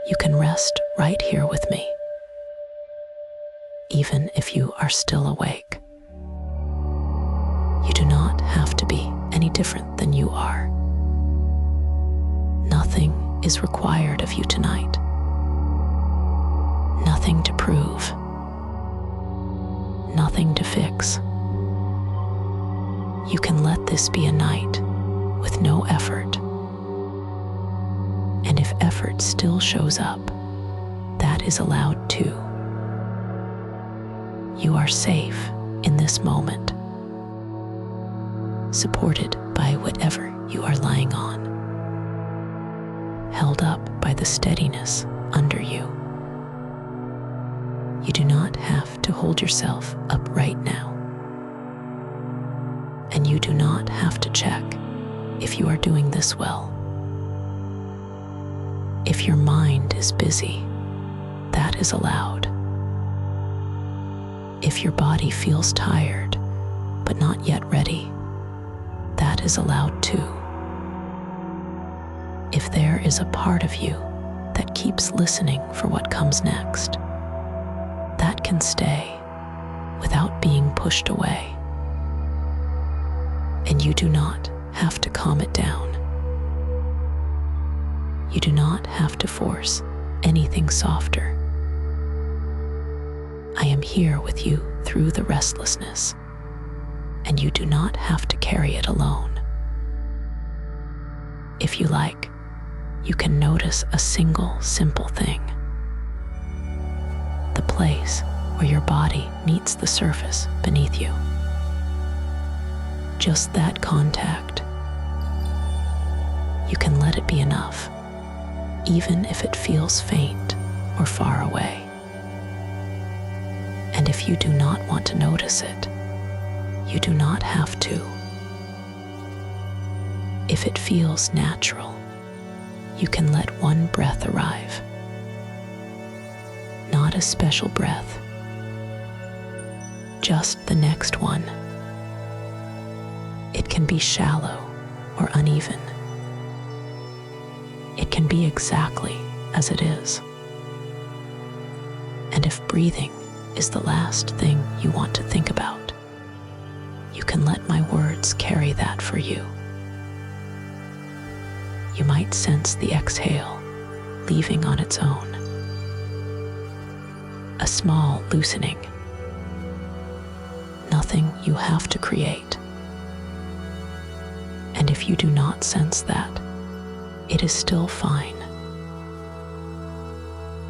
you can rest right here with me, even if you are still awake. You do not have to be any different than you are. Nothing is required of you tonight. Nothing to prove. Nothing to fix. You can let this be a night with no effort. And if effort still shows up, that is allowed too. You are safe in this moment, supported by whatever you are lying on, held up by the steadiness under you. You do not have to hold yourself up right now. And you do not have to check if you are doing this well. If your mind is busy, that is allowed. If your body feels tired, but not yet ready, that is allowed too. If there is a part of you that keeps listening for what comes next, that can stay without being pushed away. And you do not have to calm it down. You do not have to force anything softer. I am here with you through the restlessness, and you do not have to carry it alone. If you like, you can notice a single simple thing. The place where your body meets the surface beneath you. Just that contact. You can let it be enough, even if it feels faint or far away. And if you do not want to notice it, you do not have to. If it feels natural, you can let one breath arrive. Not a special breath, just the next one. It can be shallow or uneven. It can be exactly as it is. And if breathing is the last thing you want to think about, you can let my words carry that for you. You might sense the exhale leaving on its own. A small loosening. Nothing you have to create. And if you do not sense that, it is still fine.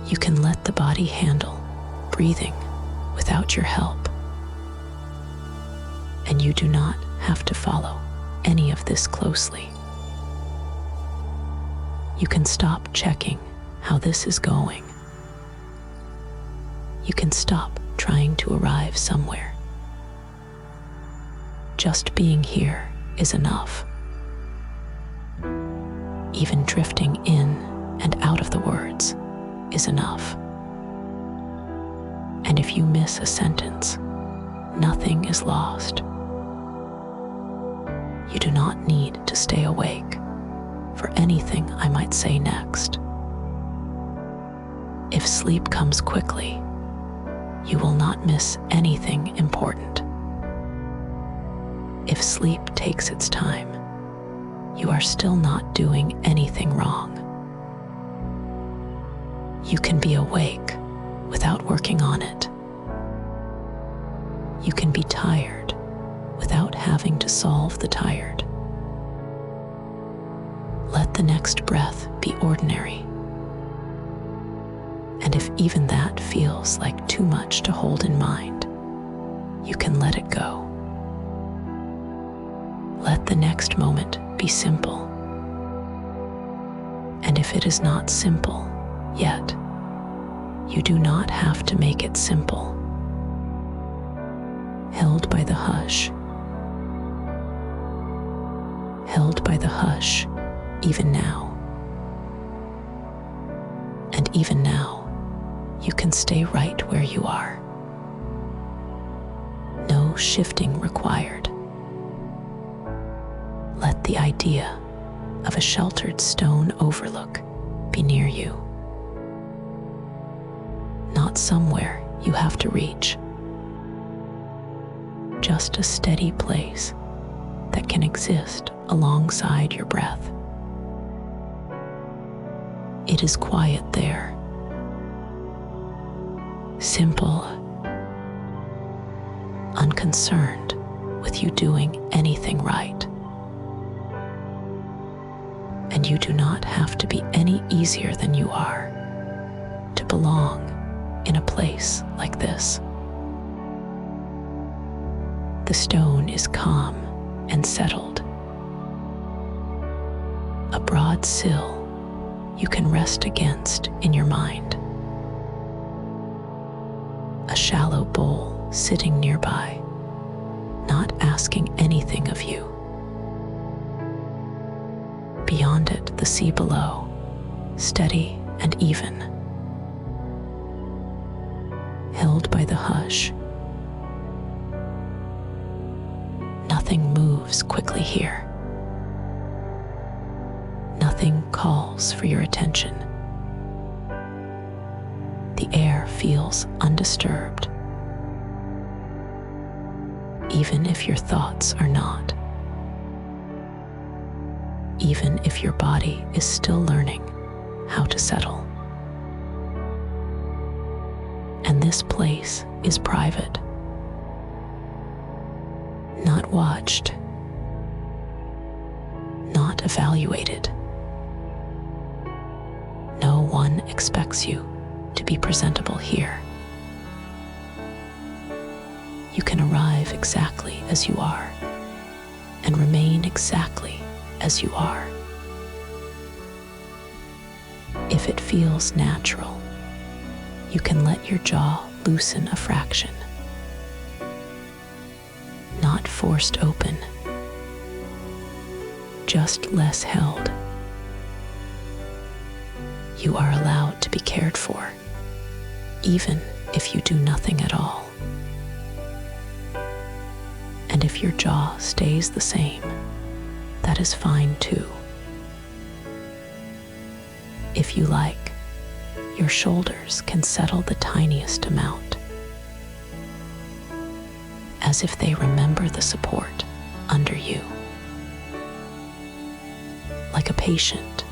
You can let the body handle breathing without your help. And you do not have to follow any of this closely. You can stop checking how this is going. You can stop trying to arrive somewhere. Just being here is enough. Even drifting in and out of the words is enough. And if you miss a sentence, nothing is lost. You do not need to stay awake for anything I might say next. If sleep comes quickly, you will not miss anything important. If sleep takes its time, you are still not doing anything wrong. You can be awake without working on it. You can be tired without having to solve the tired. Let the next breath be ordinary. And if even that feels like too much to hold in mind, you can let it go. Let the next moment be simple. And if it is not simple yet, you do not have to make it simple. Held by the hush. Held by the hush, even now. And even now, you can stay right where you are. No shifting required. Let the idea of a sheltered stone overlook be near you. not somewhere you have to reach. Just a steady place that can exist alongside your breath. It is quiet there. Simple, unconcerned with you doing anything right. And you do not have to be any easier than you are to belong in a place like this. The stone is calm and settled. A broad sill you can rest against in your mind. A shallow bowl sitting nearby, not asking anything of you. Beyond it, the sea below, steady and even. Held by the hush. Nothing moves quickly here. Nothing calls for your attention. The air feels undisturbed, even if your thoughts are not. Even if your body is still learning how to settle. And this place is private, not watched, not evaluated. No one expects you to be presentable here. You can arrive exactly as you are and remain exactly as you are. If it feels natural, you can let your jaw loosen a fraction. Not forced open, just less held. You are allowed to be cared for, even if you do nothing at all. And if your jaw stays the same, that is fine too. If you like, your shoulders can settle the tiniest amount, as if they remember the support under you. Like a patient,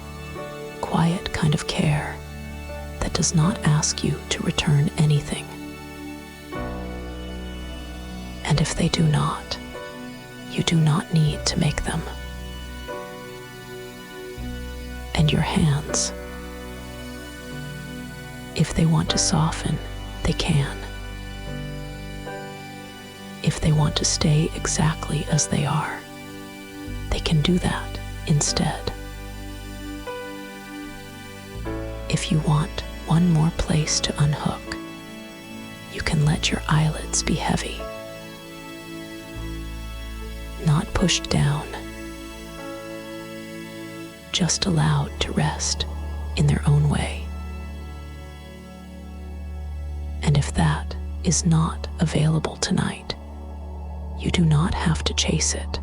quiet kind of care that does not ask you to return anything. And if they do not, you do not need to make them. And your hands, if they want to soften, they can. If they want to stay exactly as they are, they can do that instead. If you want one more place to unhook, you can let your eyelids be heavy, not pushed down, just allowed to rest in their own way. And if that is not available tonight, you do not have to chase it.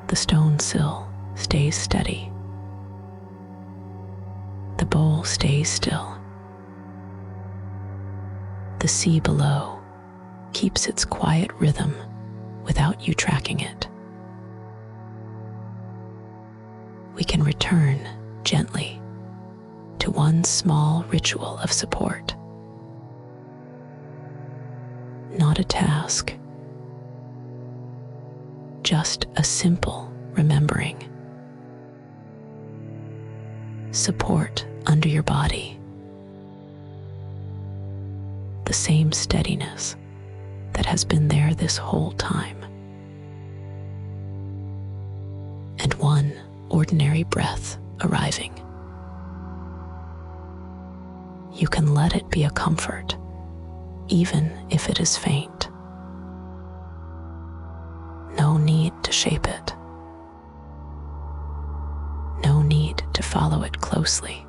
The stone sill stays steady. The bowl stays still. The sea below keeps its quiet rhythm without you tracking it. We can return gently to one small ritual of support. Not a task, just a simple remembering. Support under your body. The same steadiness that has been there this whole time. And one ordinary breath arriving. You can let it be a comfort, even if it is faint. No need to shape it. No need to follow it closely.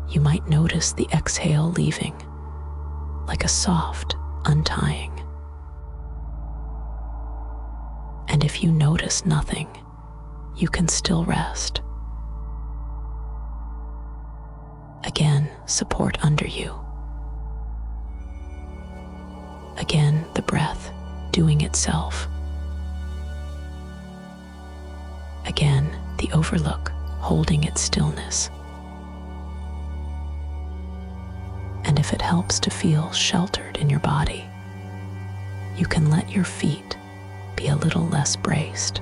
You might notice the exhale leaving, like a soft untying. And if you notice nothing, you can still rest. support under you. Again, the breath doing itself. Again, the overlook holding its stillness. And if it helps to feel sheltered in your body, you can let your feet be a little less braced.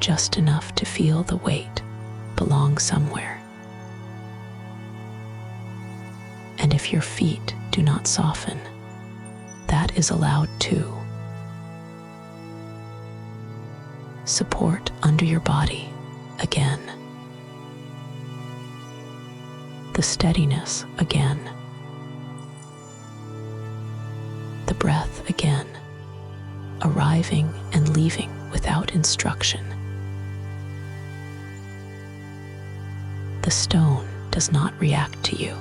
Just enough to feel the weight belong somewhere. And if your feet do not soften, that is allowed too. Support under your body again. The steadiness again. The breath again, arriving and leaving without instruction. The stone does not react to you.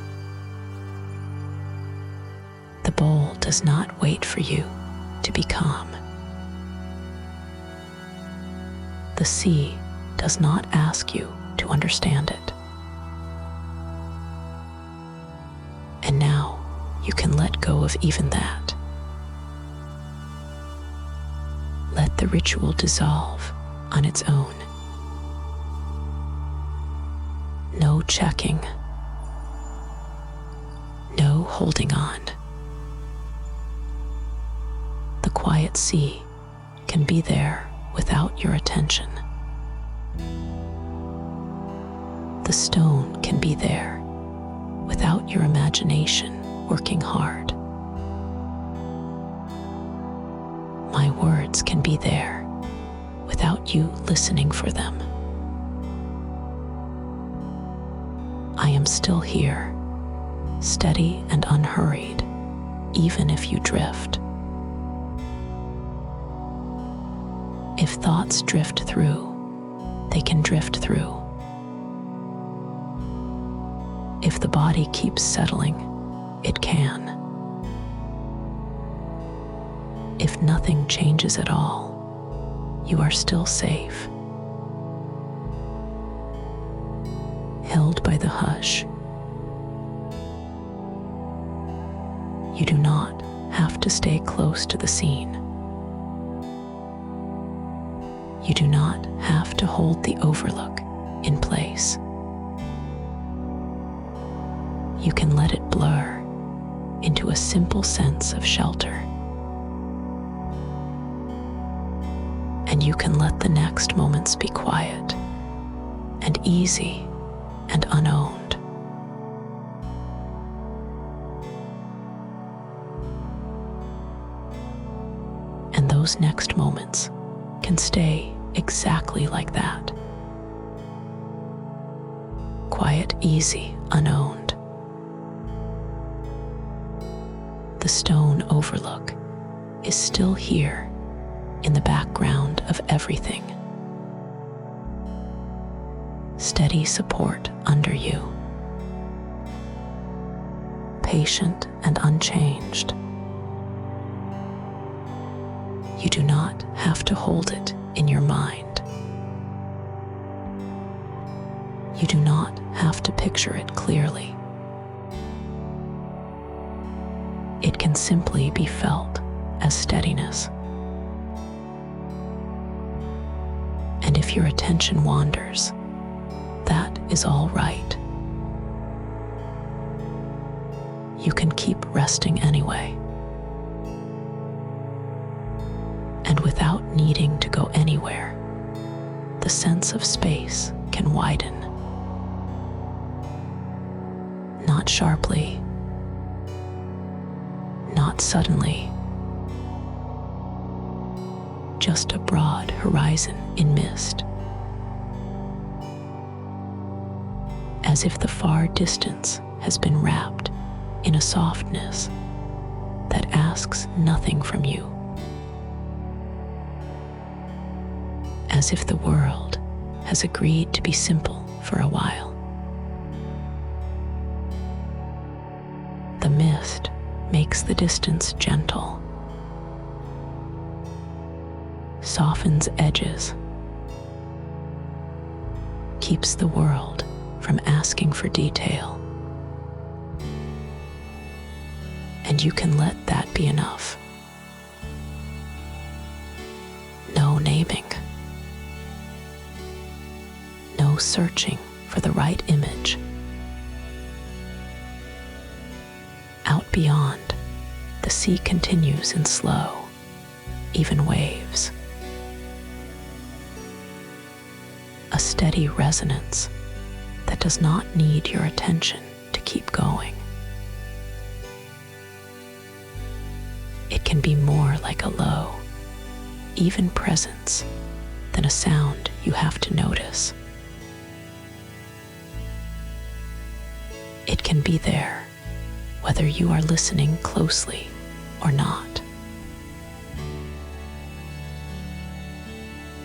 The bowl does not wait for you to be calm. The sea does not ask you to understand it. And now you can let go of even that. Let the ritual dissolve on its own. No checking. No holding on. The quiet sea can be there without your attention. The stone can be there without your imagination working hard. My words can be there without you listening for them. I am still here, steady and unhurried, even if you drift. If thoughts drift through, they can drift through. If the body keeps settling, it can. If nothing changes at all, you are still safe. Held by the hush. You do not have to stay close to the scene. You do not have to hold the overlook in place. You can let it blur into a simple sense of shelter. And you can let the next moments be quiet and easy and unowned. And those next moments can stay exactly like that. Quiet, easy, unowned. The stone overlook is still here in the background of everything. Steady support under you. Patient and unchanged. You do not have to hold it in your mind. You do not have to picture it clearly. It can simply be felt as steadiness. And if your attention wanders, that is all right. You can keep resting anyway. And without needing to go anywhere, the sense of space can widen. Not sharply, not suddenly, just a broad horizon in mist. As if the far distance has been wrapped in a softness that asks nothing from you. As if the world has agreed to be simple for a while. The mist makes the distance gentle, softens edges, keeps the world from from asking for detail. And you can let that be enough. No naming. No searching for the right image. Out beyond, the sea continues in slow, even waves. A steady resonance that does not need your attention to keep going. It can be more like a low, even presence than a sound you have to notice. It can be there, whether you are listening closely or not.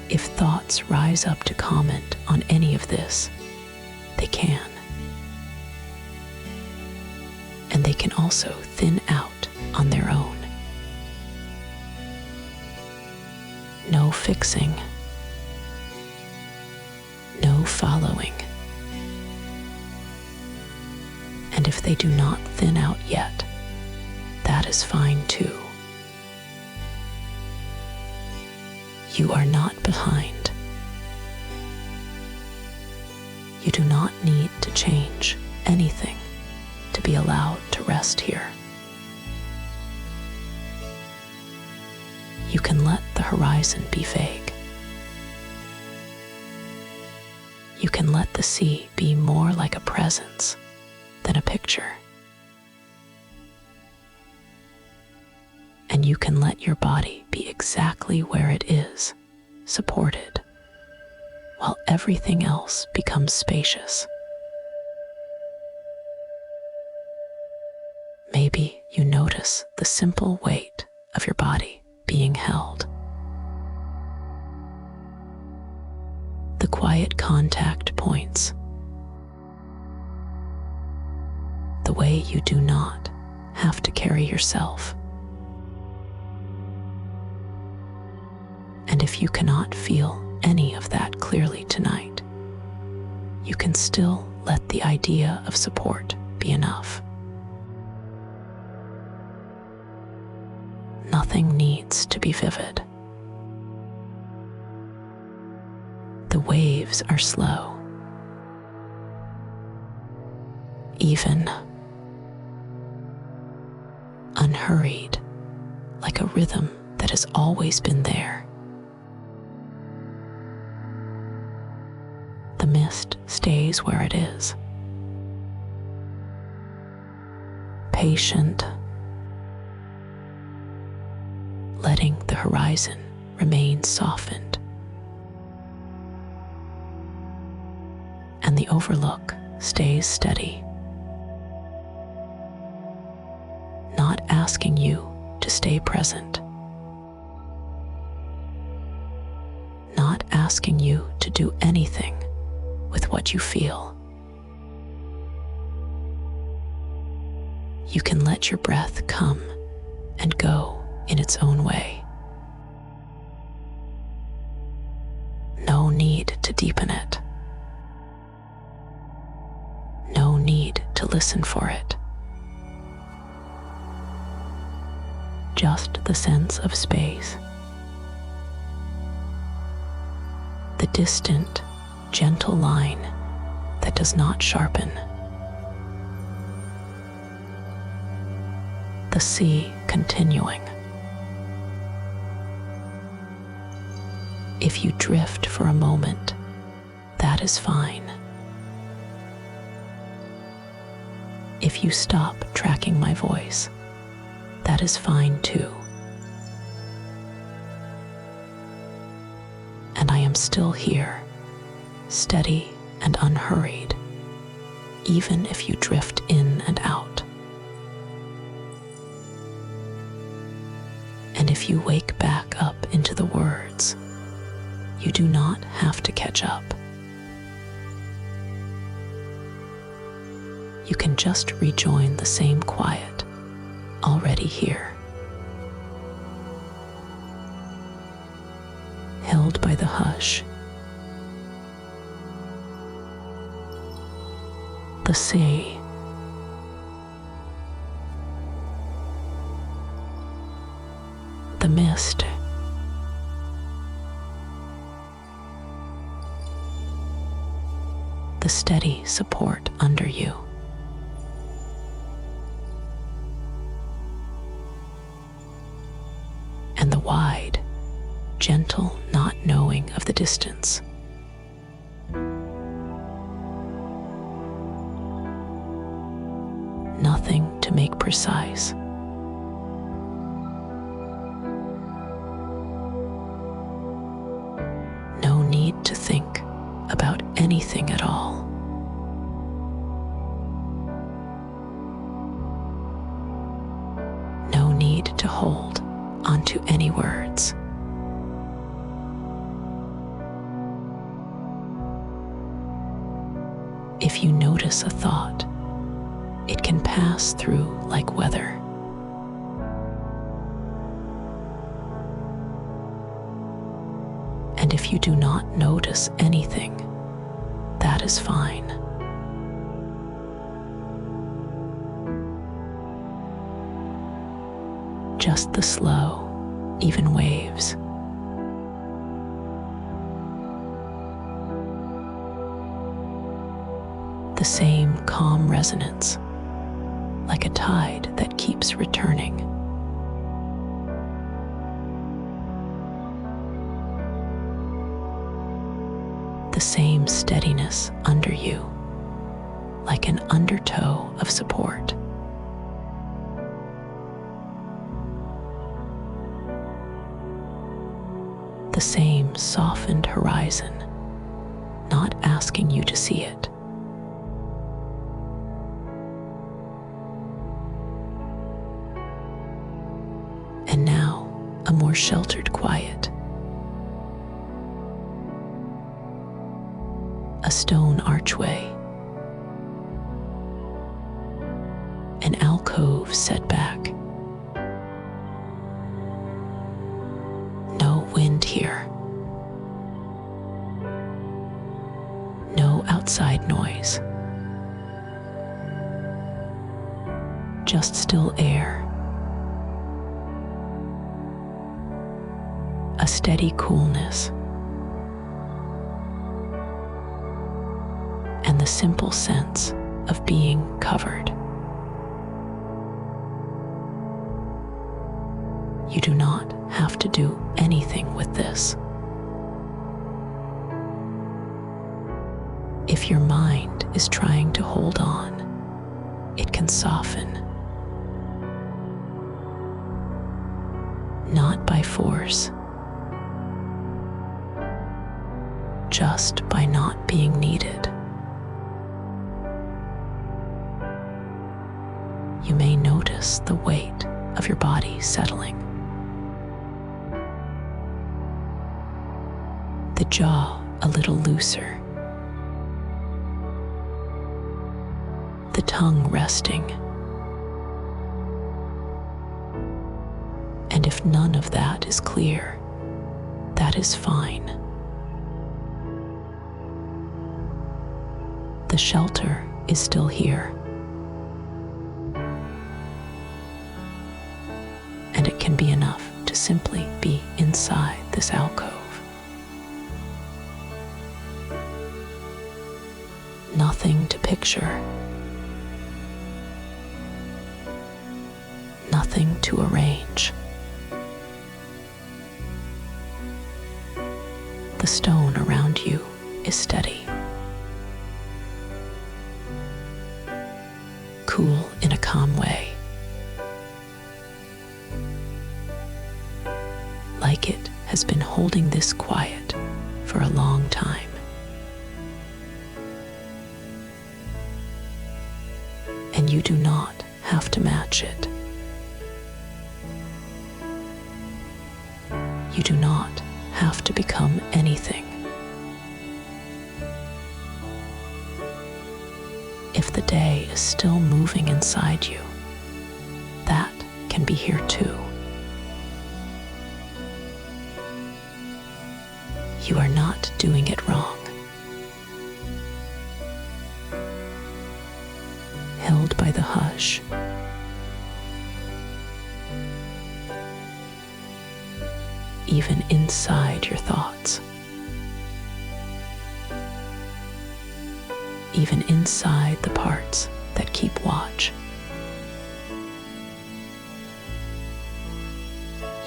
If thoughts rise up to comment on any of this, they can. And they can also thin out on their own. No fixing. No following. And if they do not thin out yet, that is fine too. You are not behind. You do not need to change anything to be allowed to rest here. You can let the horizon be vague. You can let the sea be more like a presence than a picture. And you can let your body be exactly where it is, supported, while everything else becomes spacious. Maybe you notice the simple weight of your body being held. The quiet contact points. The way you do not have to carry yourself. And if you cannot feel any of that clearly tonight, you can still let the idea of support be enough. Nothing needs to be vivid. The waves are slow, even, unhurried, like a rhythm that has always been there. The mist stays where it is, patient, letting the horizon remain softened. And the overlook stays steady, not asking you to stay present, not asking you to do anything with what you feel. You can let your breath come and go in its own way. No need to deepen it. No need to listen for it. Just the sense of space. The distant, gentle line that does not sharpen. The sea continuing. If you drift for a moment, that is fine. If you stop tracking my voice, that is fine too. And I am still here, steady and unhurried, even if you drift in and out. And if you wake back up into the words, you do not have to catch up. You can just rejoin the same quiet already here, held by the hush, sea, the mist, the steady support under you. And the wide, gentle not knowing of the distance. Nothing to make precise. No need to think about anything at all. No need to hold onto any words. If you notice a thought, it can pass through like weather. And if you do not notice anything, that is fine. Just the slow, even waves. The same calm resonance, like a tide that keeps returning. The same steadiness under you, like an undertow of support. The same softened horizon, not asking you to see it. And now, a more sheltered quiet. A stone archway. An alcove set back. No wind here. No outside noise. Just still air. A steady coolness. And the simple sense of being covered. You do not have to do anything with this. If your mind is trying to hold on, it can soften. Not by force, just by not being needed. You may notice the weight of your body settling. The jaw a little looser. The tongue resting. And if none of that is clear, that is fine. The shelter is still here. And it can be enough to simply be inside this alcove. Nothing to picture. Nothing to arrange. The stone around you is steady. Cool in a calm way. Like it has been holding this quiet for a long time. And you do not have to match it. You do not have to become anything. If the day is still moving inside you, that can be here too. You are not doing it wrong. hush. Even inside your thoughts. Even inside the parts that keep watch.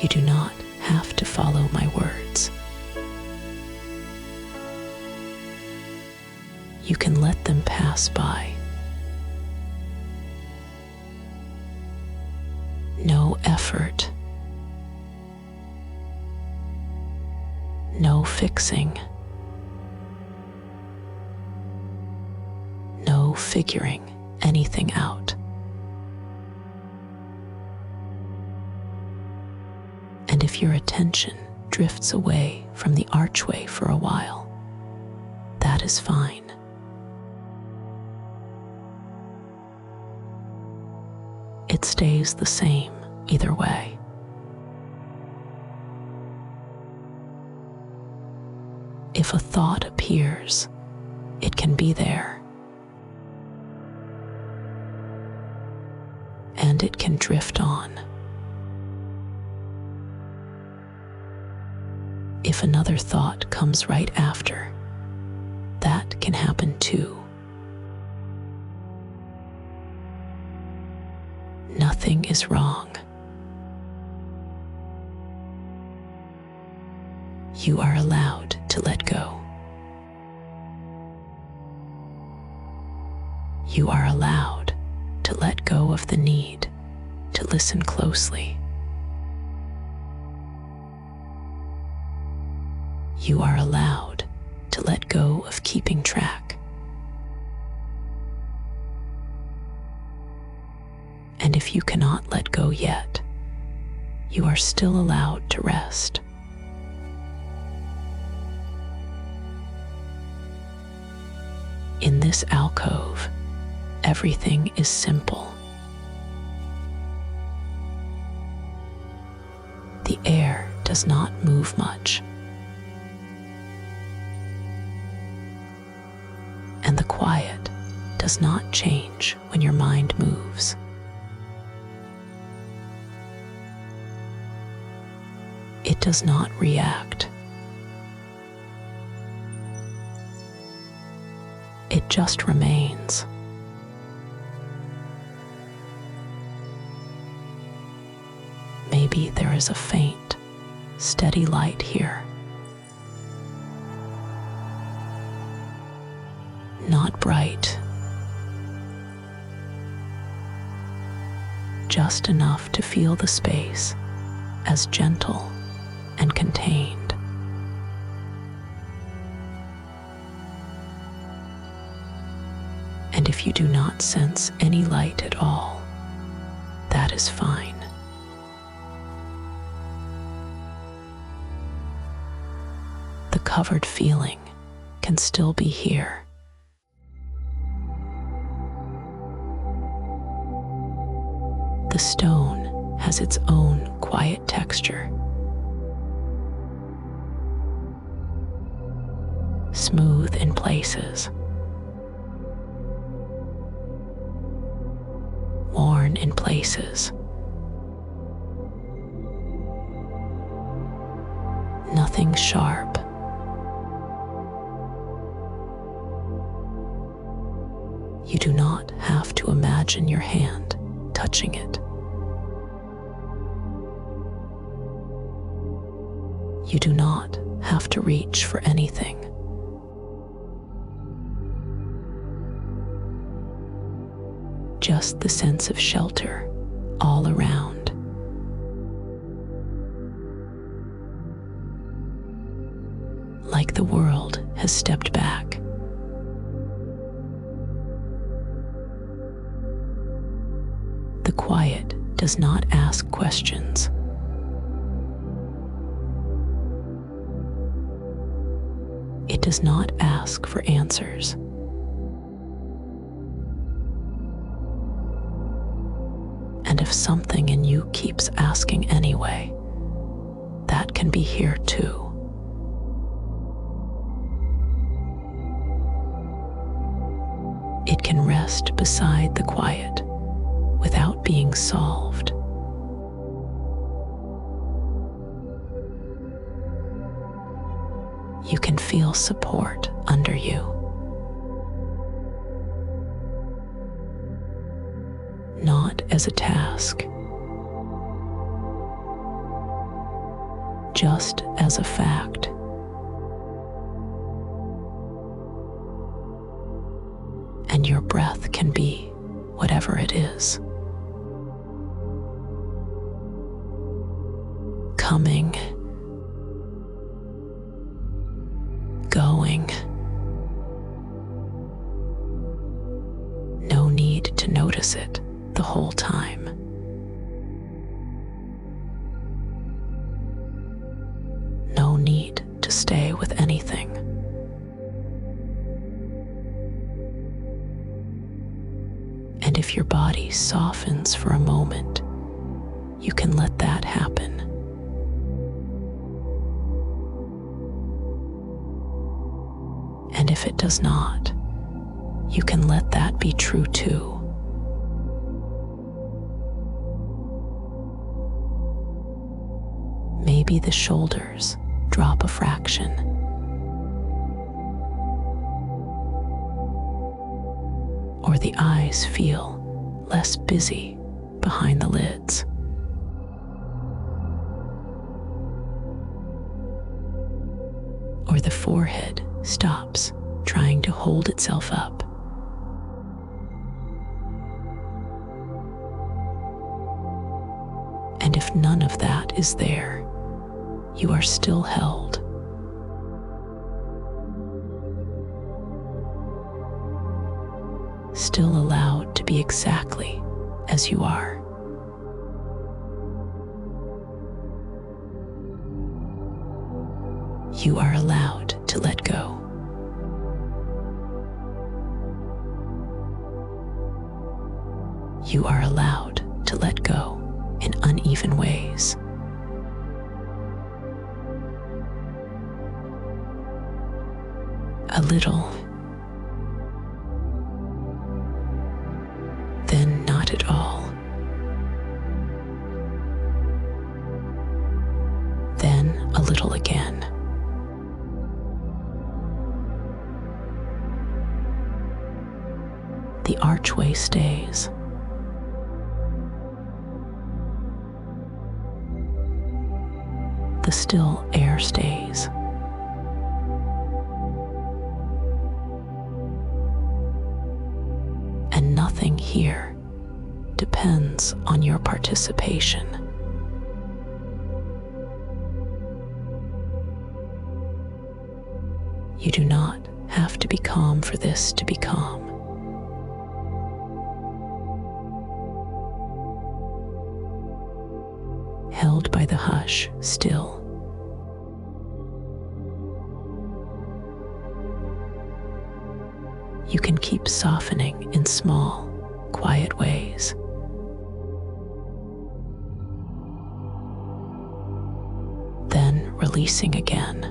You do not have to follow my words. You can let them pass by. No effort. No fixing. No figuring anything out. And if your attention drifts away from the archway for a while, that is fine. It stays the same either way. If a thought appears, it can be there. And it can drift on. If another thought comes right after, that can happen too. Nothing is wrong. You are allowed to let go. You are allowed to let go of the need to listen closely. You are allowed to let go of keeping track. And if you cannot let go yet, you are still allowed to rest. In this alcove, everything is simple. The air does not move much. And the quiet does not change when your mind moves. It does not react. It just remains. Maybe there is a faint, steady light here. Not bright. Just enough to feel the space as gentle and contained. And if you do not sense any light at all, that is fine. The covered feeling can still be here. The stone has its own quiet texture. Smooth in places. Worn in places. Nothing sharp. You do not have to imagine your hand touching it. You do not have to reach for anything. Just the sense of shelter all around. Like the world has stepped back. The quiet does not ask questions. It does not ask for answers. And if something in you keeps asking anyway, that can be here too. It can rest beside the quiet being solved. You can feel support under you. Not as a task, just as a fact. And your breath can be whatever it is. Coming, going. No need to notice it the whole time. No need to stay with anything. And if your body softens for a moment, you can let that happen. And if it does not, you can let that be true too. Maybe the shoulders drop a fraction. Or the eyes feel less busy behind the lids. Or the forehead stops trying to hold itself up. And if none of that is there, you are still held. Still allowed to be exactly as you are. You are allowed to let go. You are allowed to let go in uneven ways. A little, then not at all. Then a little again. The archway stays. The still air stays. And nothing here depends on your participation. You do not have to be calm for this to be calm. Held by the hush still. You can keep softening in small, quiet ways. Then releasing again.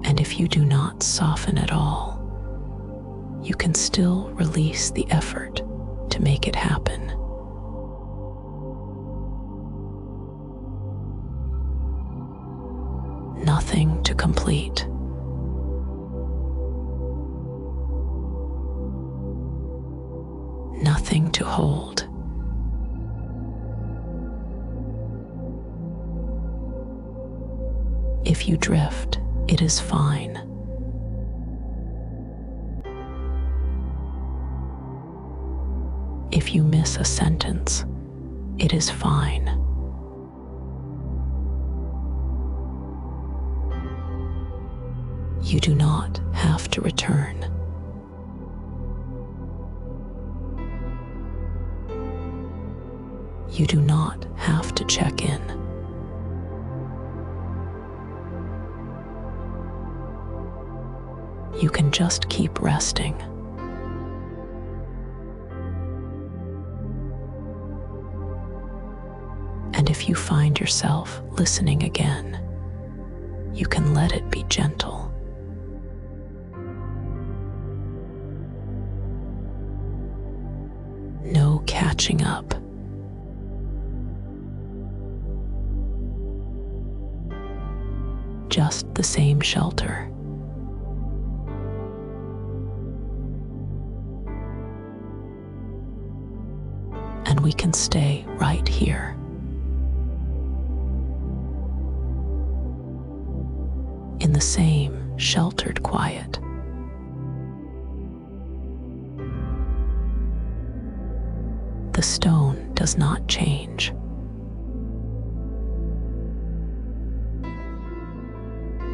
And if you do not soften at all, you can still release the effort to make it happen. Nothing to complete. Nothing to hold. If you drift, it is fine. If you miss a sentence, it is fine. You do not have to return. You do not have to check in. You can just keep resting. And if you find yourself listening again, you can let it be gentle. catching up. Just the same shelter. And we can stay right here. In the same sheltered quiet. The stone does not change.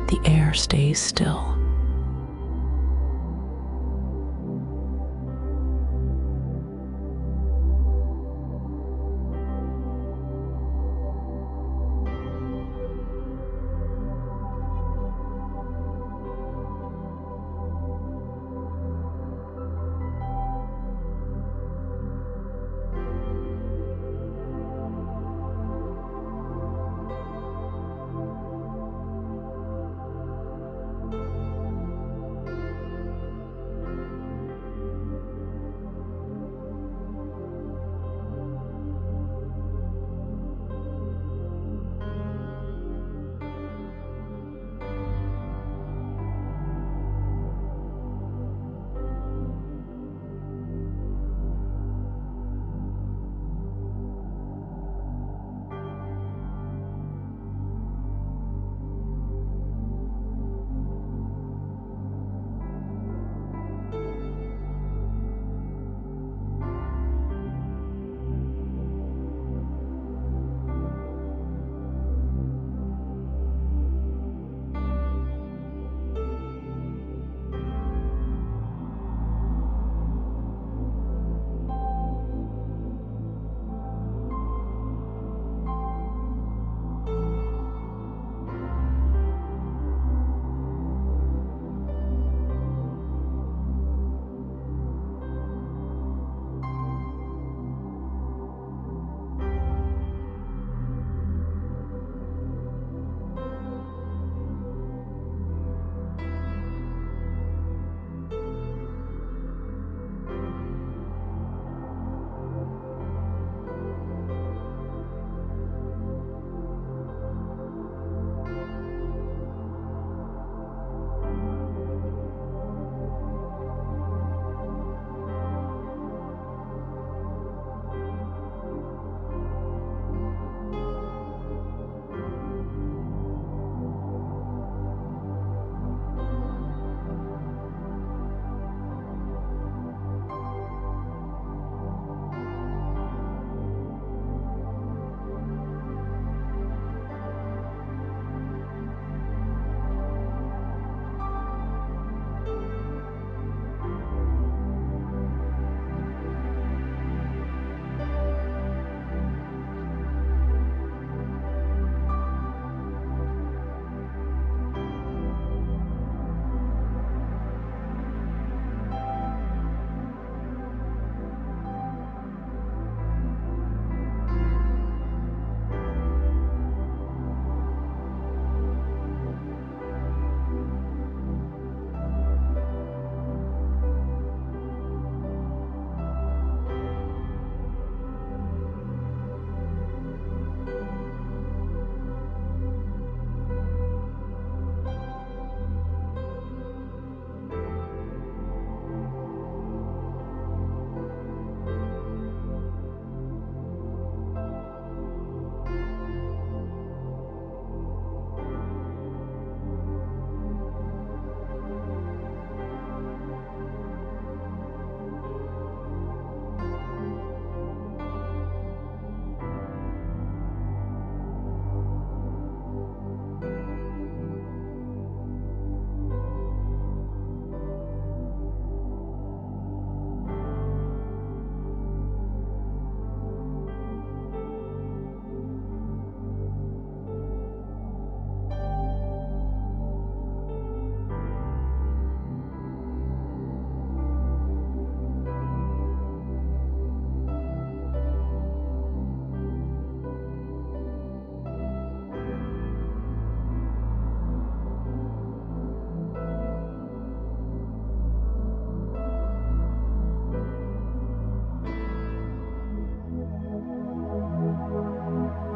The air stays still.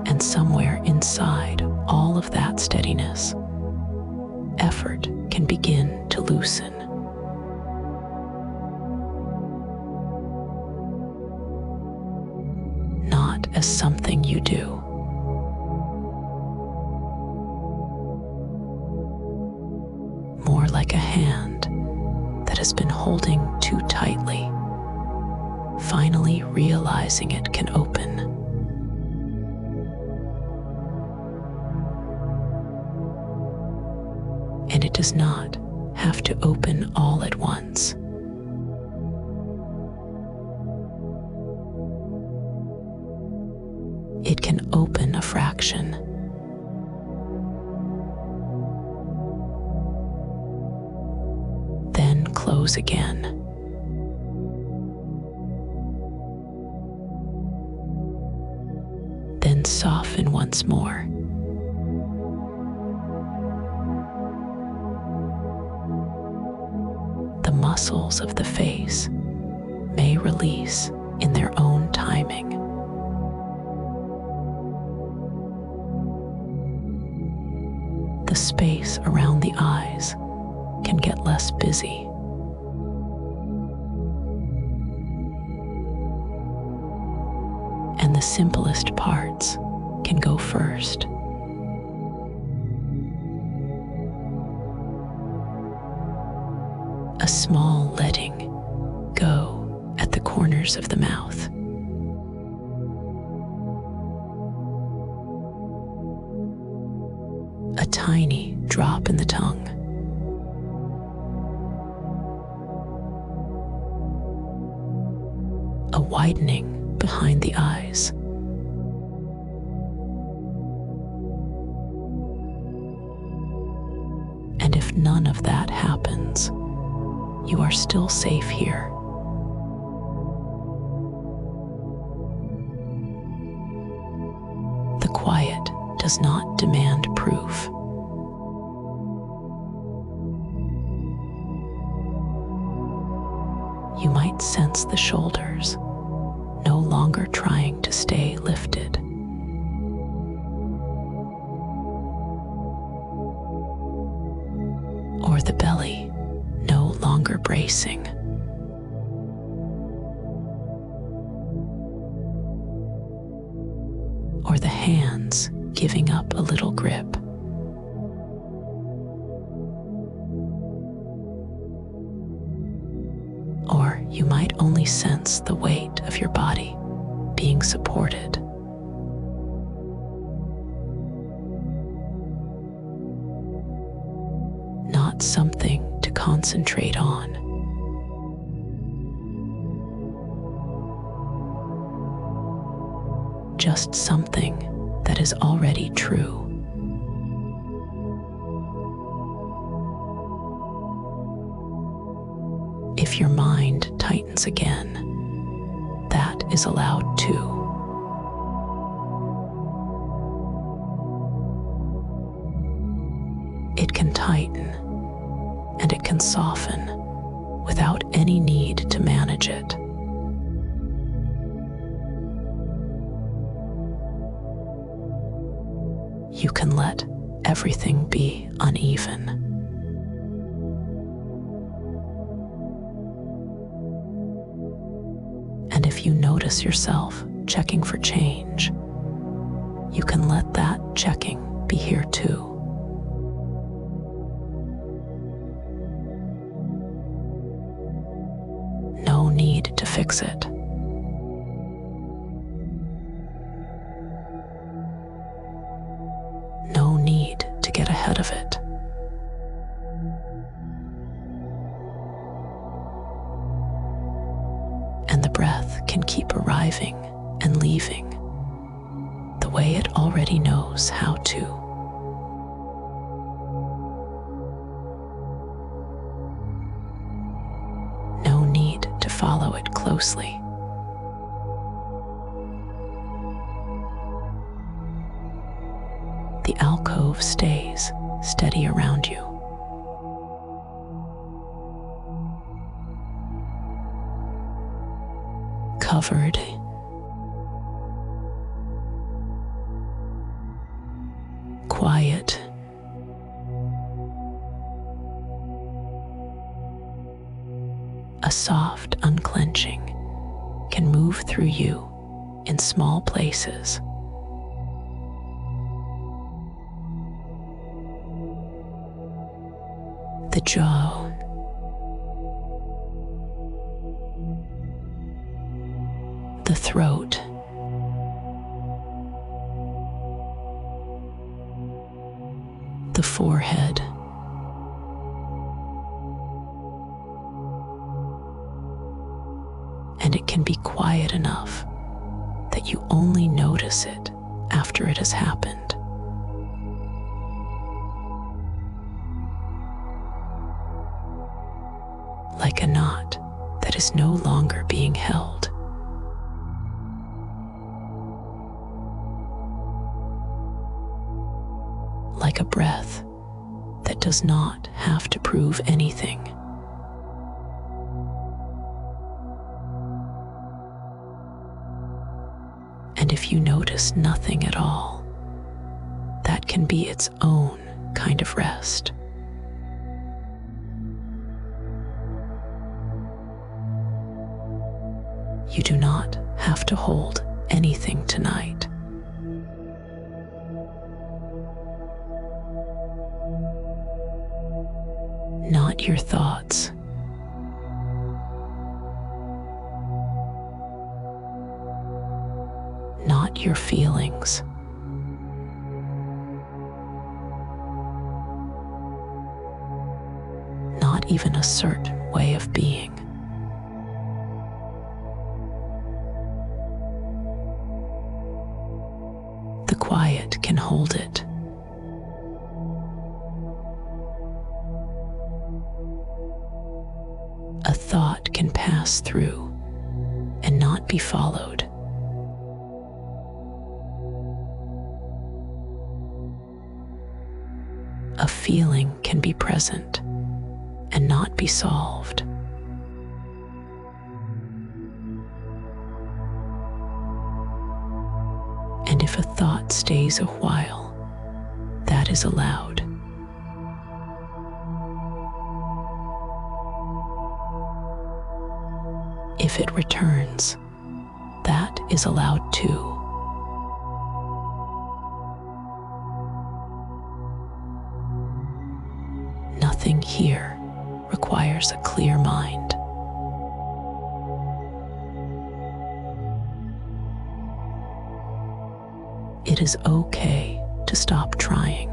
And somewhere inside all of that steadiness, effort can begin to loosen. Not as something you do, more like a hand that has been holding too tightly, finally realizing it can open. And it does not have to open all at once. It can open a fraction. Then close again. Then soften once more. The muscles of the face may release in their own timing. The space around the eyes can get less busy. And the simplest parts can go first. A small letting go at the corners of the mouth. A tiny drop in the tongue. A widening behind the eyes. And if none of that happens, you are still safe here. The quiet does not demand proof. You might sense the shoulders no longer trying to stay lifted. Or the belly no longer bracing. Or the hands giving up a little grip. Or you might only sense the weight of your body being supported. Not something to concentrate on. Just something that is already true. If your mind tightens again, that is allowed too. It can tighten and it can soften without any need to manage it. You can let everything be uneven. And if you notice yourself checking for change, you can let that checking be here too. No need to fix it. No need to get ahead of it. And the breath can keep arriving and leaving the way it already knows how to. No need to follow it closely. The alcove stays steady around you. Covered quiet. A soft unclenching can move through you in small places. The jaw, the throat, the forehead, and it can be quiet enough that you only notice it after it has happened. Like a knot that is no longer being held. Like a breath that does not have to prove anything. And if you notice nothing at all, that can be its own kind of rest. You do not have to hold anything tonight. Not your thoughts. Not your feelings. Not even a certain way of being. The quiet can hold it. A thought can pass through and not be followed. A feeling can be present and not be solved. And if a thought stays a while, that is allowed. If it returns, that is allowed too. Nothing here requires a clear mind. It is okay to stop trying.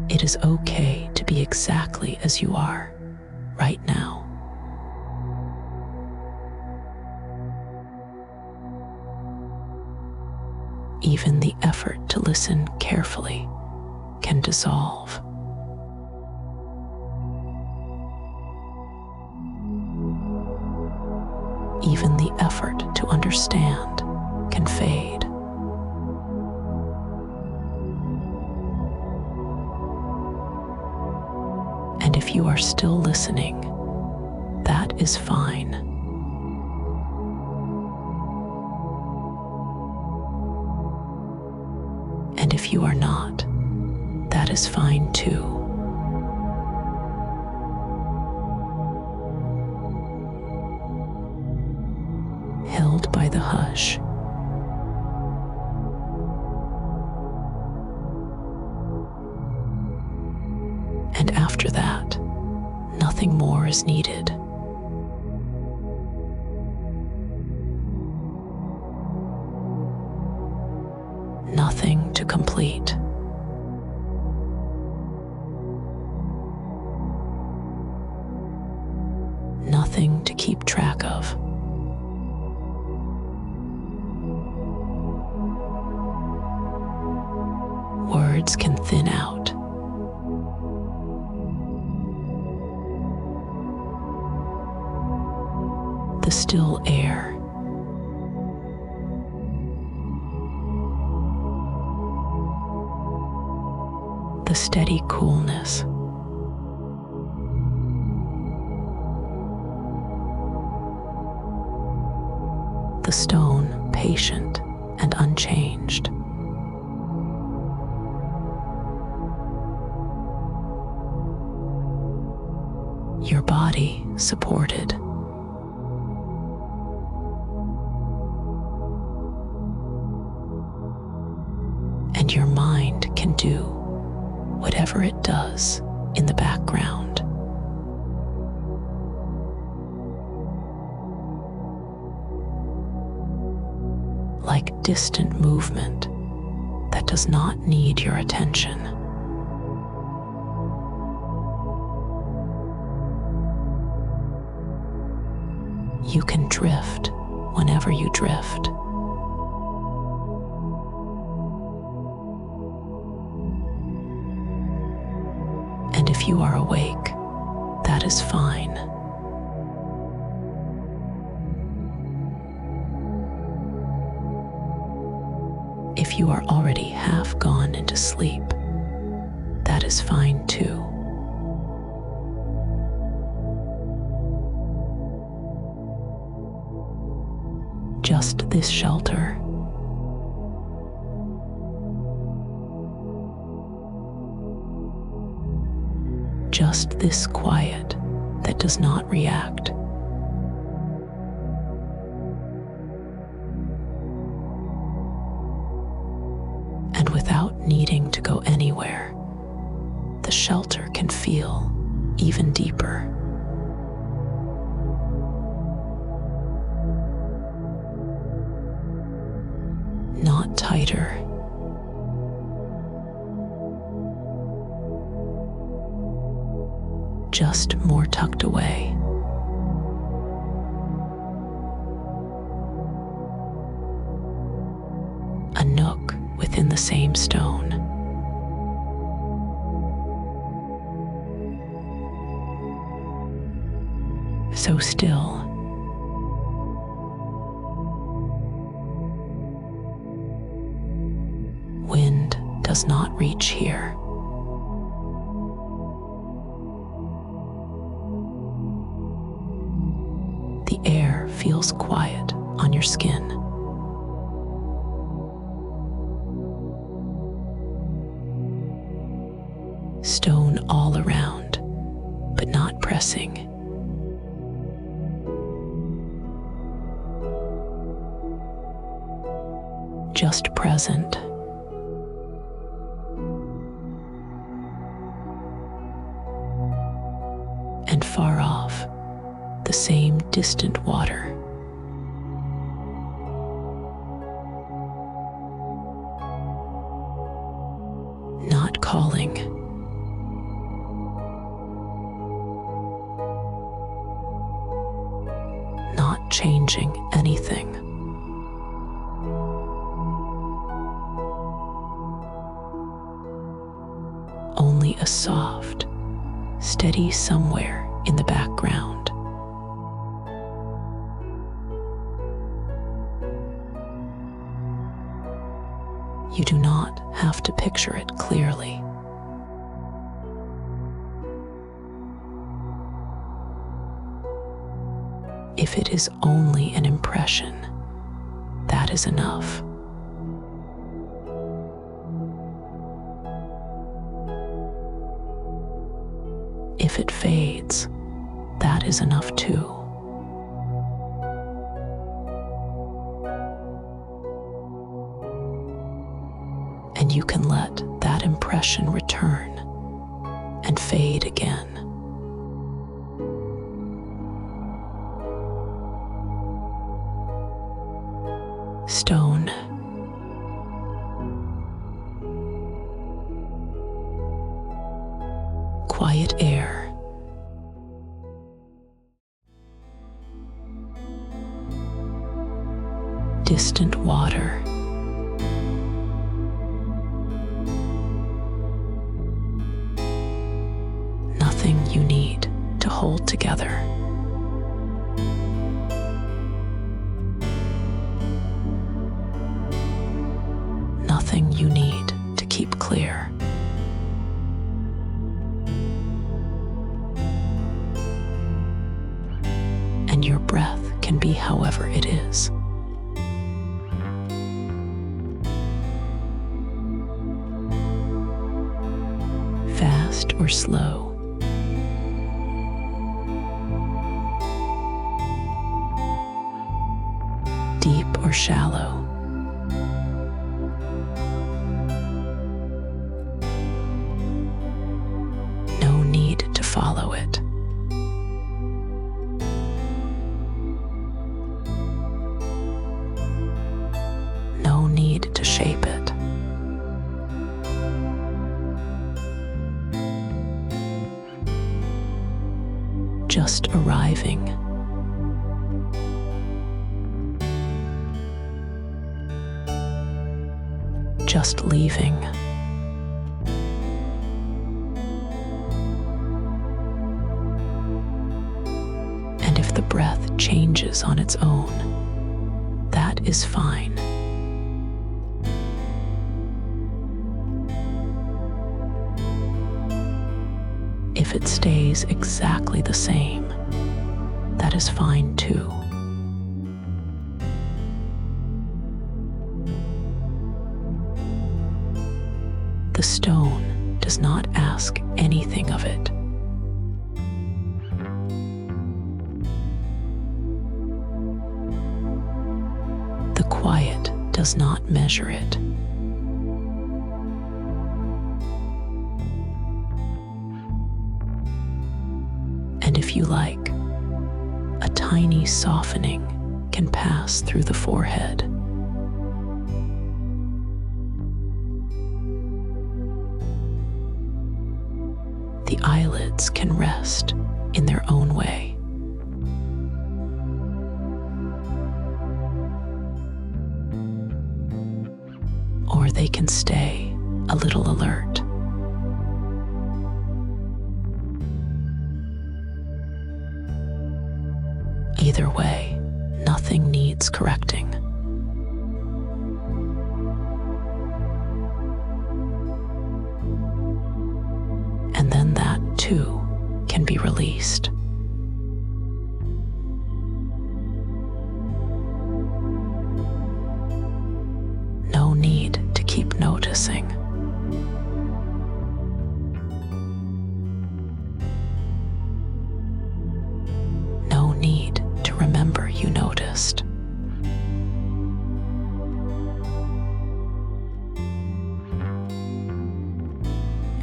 It is okay to be exactly as you are right now. Even the effort to listen carefully can dissolve. Even the effort to understand can fade. And if you are still listening, that is fine. And if you are not, that is fine too. Held by the hush. And after that, nothing more is needed. Nothing to complete. Nothing to keep track of. Words can thin out. The still air. The steady coolness. stone patient and unchanged. Your body supported. And your mind can do whatever it does in the background. Like distant movement that does not need your attention. You can drift whenever you drift. And if you are awake, that is fine. If you are already half gone into sleep, that is fine too. Just this shelter. Just this quiet that does not react. And without needing to go anywhere, the shelter can feel even deeper. Not tighter. Just more tucked away. A nook within the same stone. So still. Wind does not reach here. The air feels quiet on your skin. Stone all around, but not pressing. Just present. And far off, the same distant water. Not calling. Not changing anything. Only a soft, steady somewhere in the background. You do not have to picture it clearly. If it is only an impression, that is enough. If it fades, that is enough too. And you can let that impression return and fade again. Stone. Quiet air. Distant water. Nothing you need to hold together. Nothing you need to keep clear. And your breath can be however it is, or slow. Deep or shallow. No need to follow it. No need to shape it. Just arriving. Just leaving. And if the breath changes on its own, that is fine. If it stays exactly the same, that is fine too. The stone does not ask anything of it. The quiet does not measure it. And if you like, a tiny softening can pass through the forehead. The eyelids can rest in their own way. Or they can stay a little alert. Either way, nothing needs correcting. And then that, too, can be released. No need to keep noticing. No need to remember you noticed.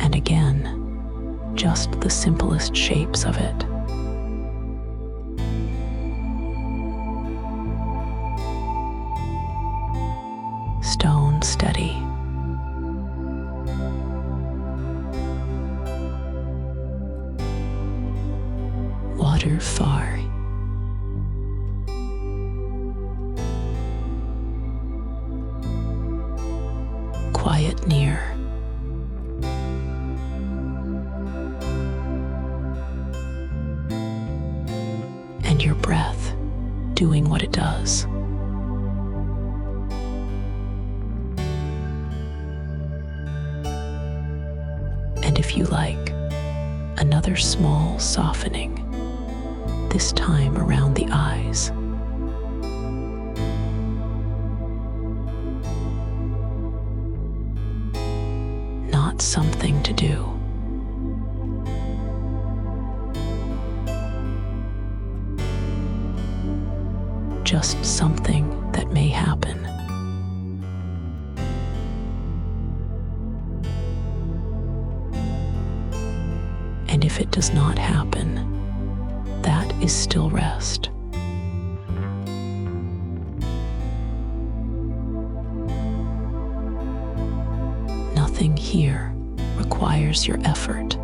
And again, just the simplest shapes of it. Stone steady. Water far. Quiet near. And your breath doing what it does. And if you like, another small softening, this time around the eyes. Not something to do. Just something that may happen. And if it does not happen, that is still rest. Nothing here requires your effort.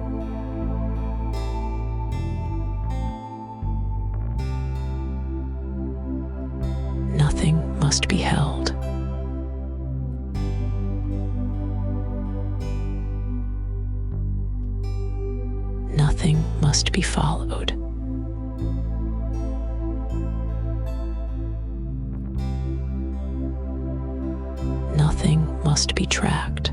Nothing must be held. Nothing must be followed. Nothing must be tracked.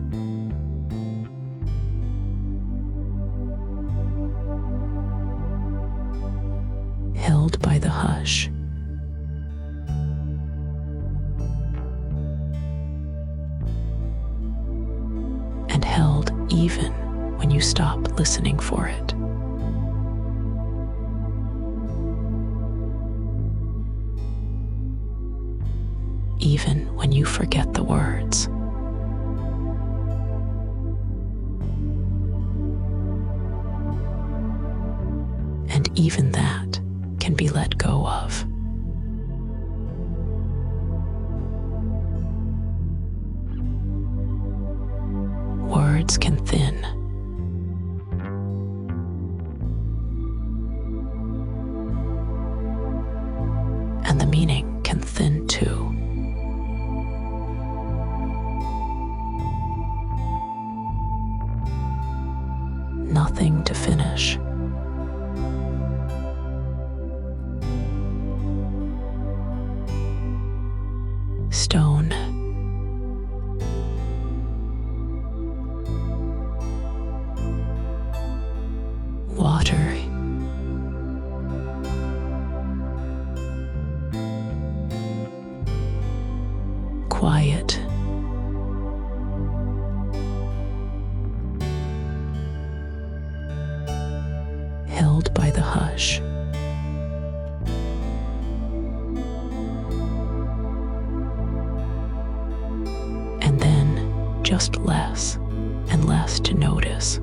Held by the hush. And held even when you stop listening for it. Even when you forget the words. And even that can be let go of. Words can thin. And the meaning can thin too. Nothing to finish. Stone. Water. Quiet. Held by the hush. And then just less and less to notice.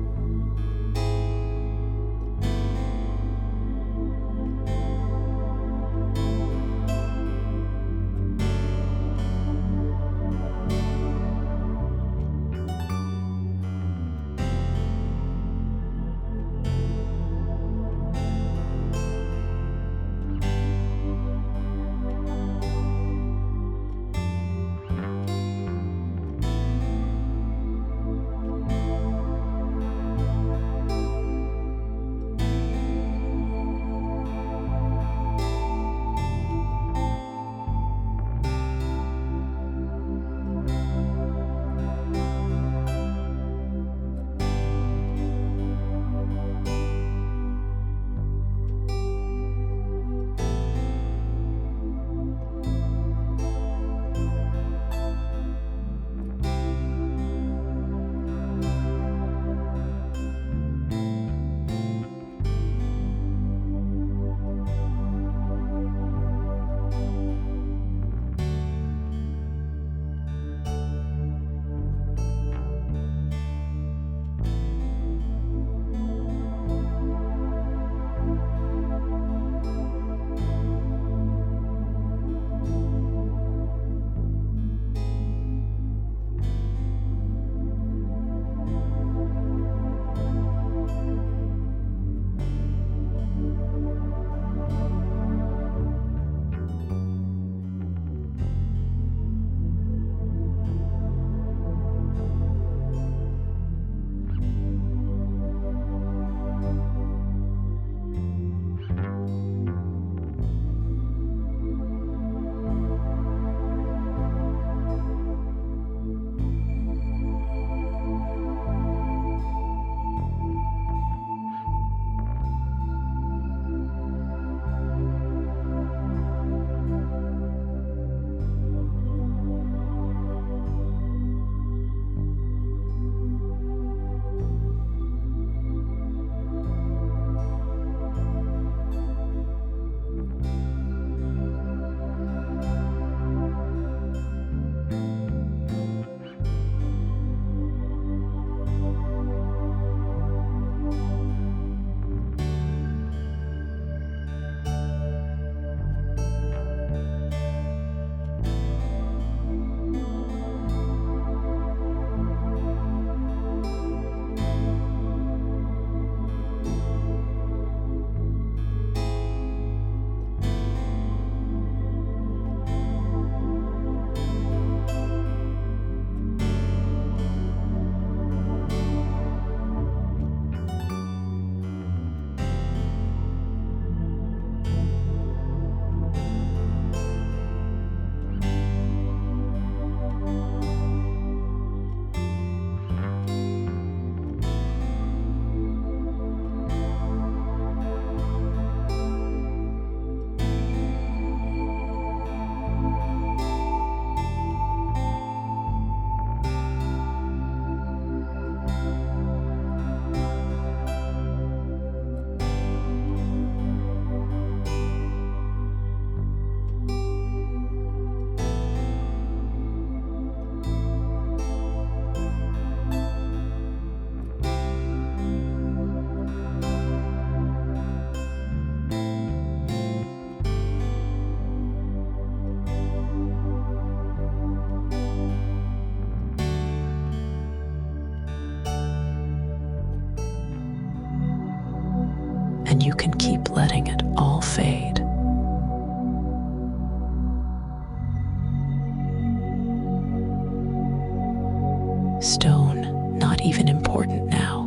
Stone, not even important now.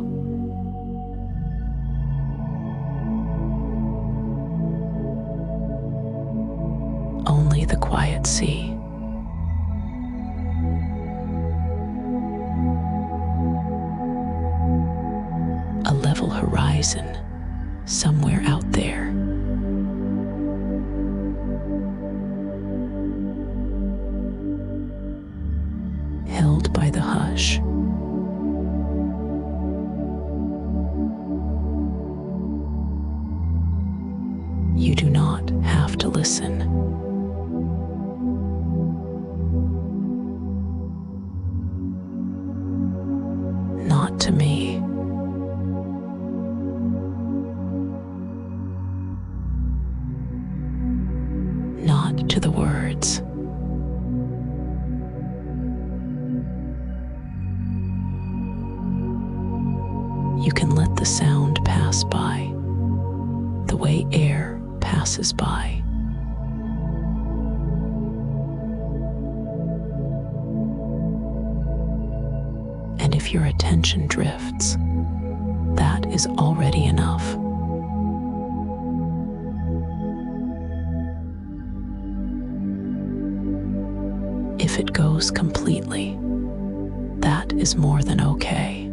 Only the quiet sea. A level horizon somewhere out there. Held by the hush. You do not have to listen. Not to me. Not to the words. You can let the sound pass by, the way air passes by. And if your attention drifts, that is already enough. If it goes completely, that is more than okay.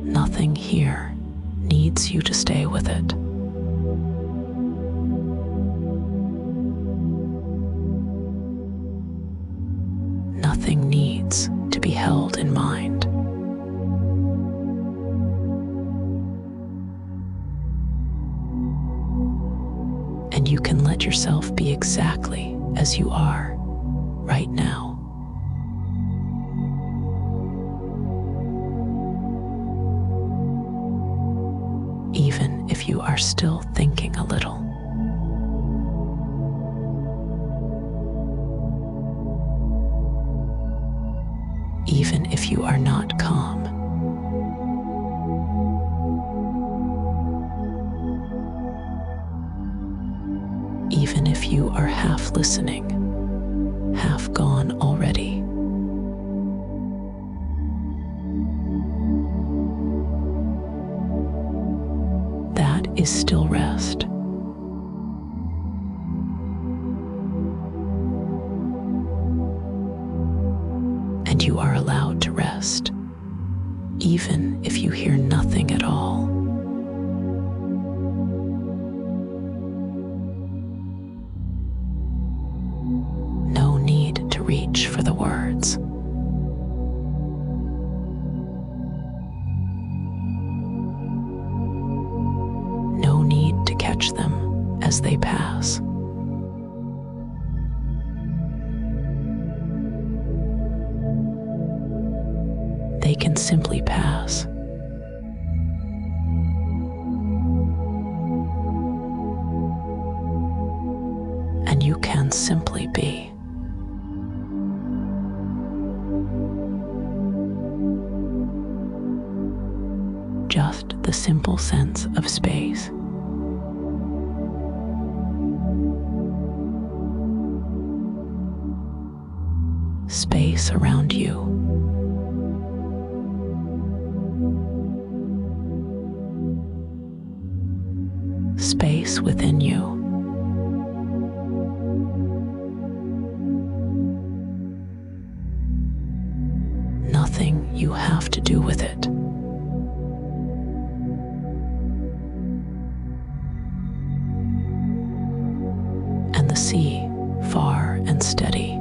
Nothing here needs you to stay with it. Nothing needs to be held in mind. And you can let yourself be exactly as you are right now. Even if you are still thinking a little. Even if you are not calm. Even if you are half listening, half gone already. That is still rest. And you are allowed to rest, even if you hear nothing at all. No need to reach for the words. No need to catch them as they pass. They can simply pass. And you can simply be. Just the simple sense of space. Space around you. Space within you. Nothing you have to do with it. And the sea, far and steady.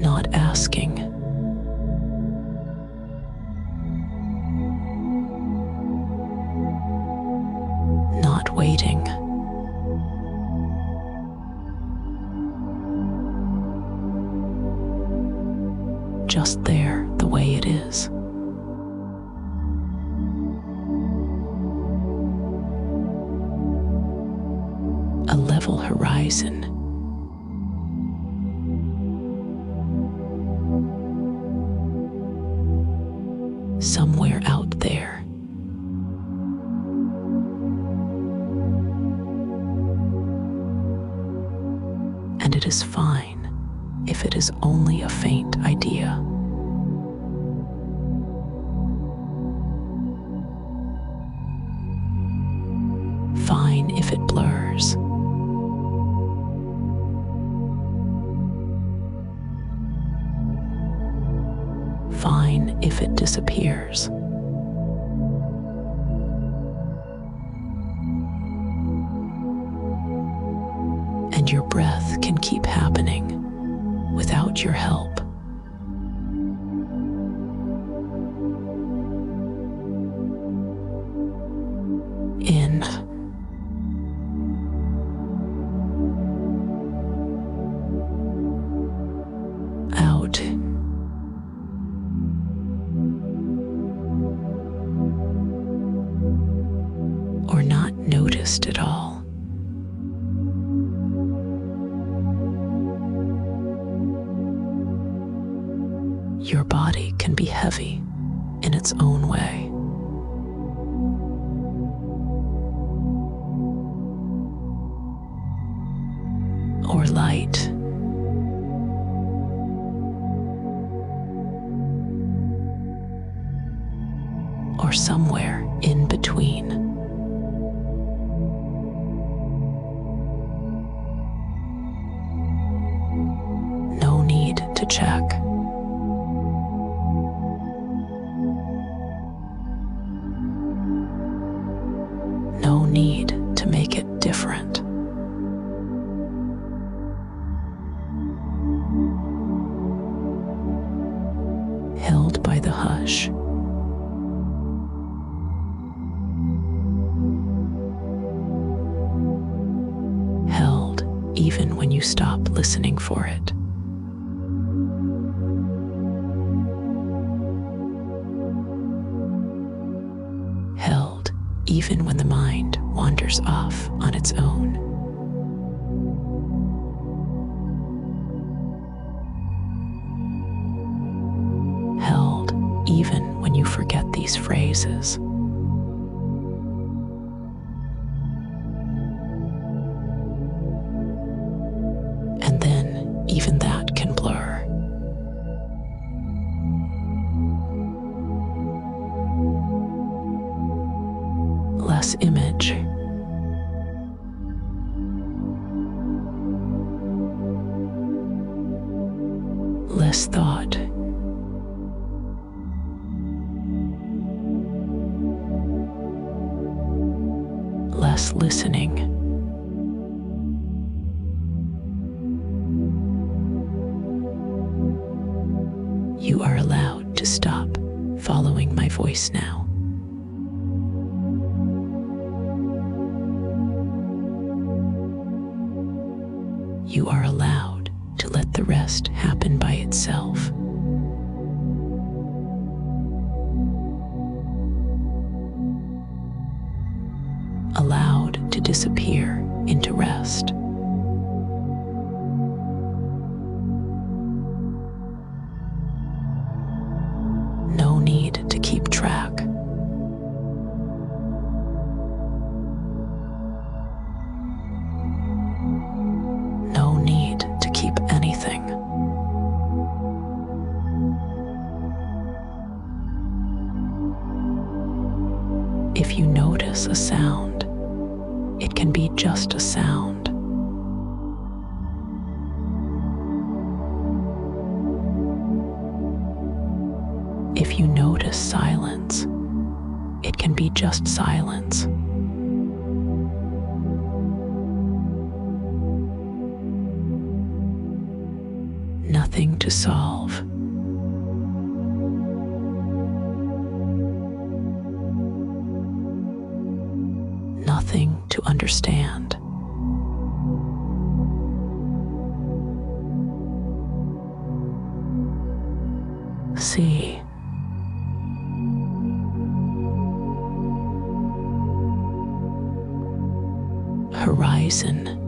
Not asking. Not waiting. Just there, the way it is. A level horizon. Somewhere out there, if it is only a faint idea. Fine if it blurs. Fine if it disappears. And your breath can keep happening without your help. In. Out. Or not noticed at all. Your body can be heavy in its own way. Or light. Or somewhere in between. No need to check. No need to make it different. Held by the hush. Held even when you stop listening for it. Held even when the mind wanders off on its own. Held even when you forget these phrases. And then even that can blur. Less image. Less thought. Less listening. You are allowed to stop following my voice now. You are allowed to let the rest happen by itself. Allowed to disappear into rest. No need to keep track. No need to keep anything. If you notice a sound, it can be just a sound. If you notice silence, it can be just silence. Nothing to solve. Nothing to understand. See. Horizon.